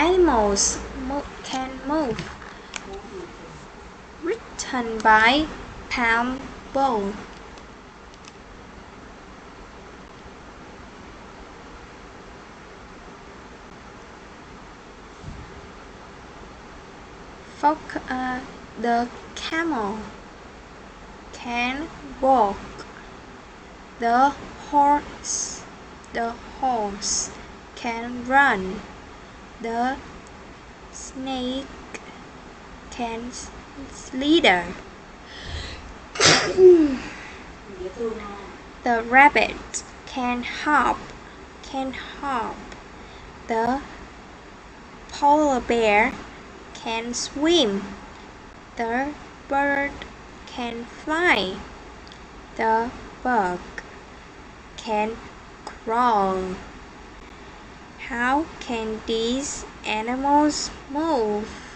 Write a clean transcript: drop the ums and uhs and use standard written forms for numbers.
animals can move. Written by Pam Bow. The camel can walk. The horse can run. The snake can slither. The rabbit can hop. The polar bear can swim. The bird can fly. The bug can crawl. How can these animals move?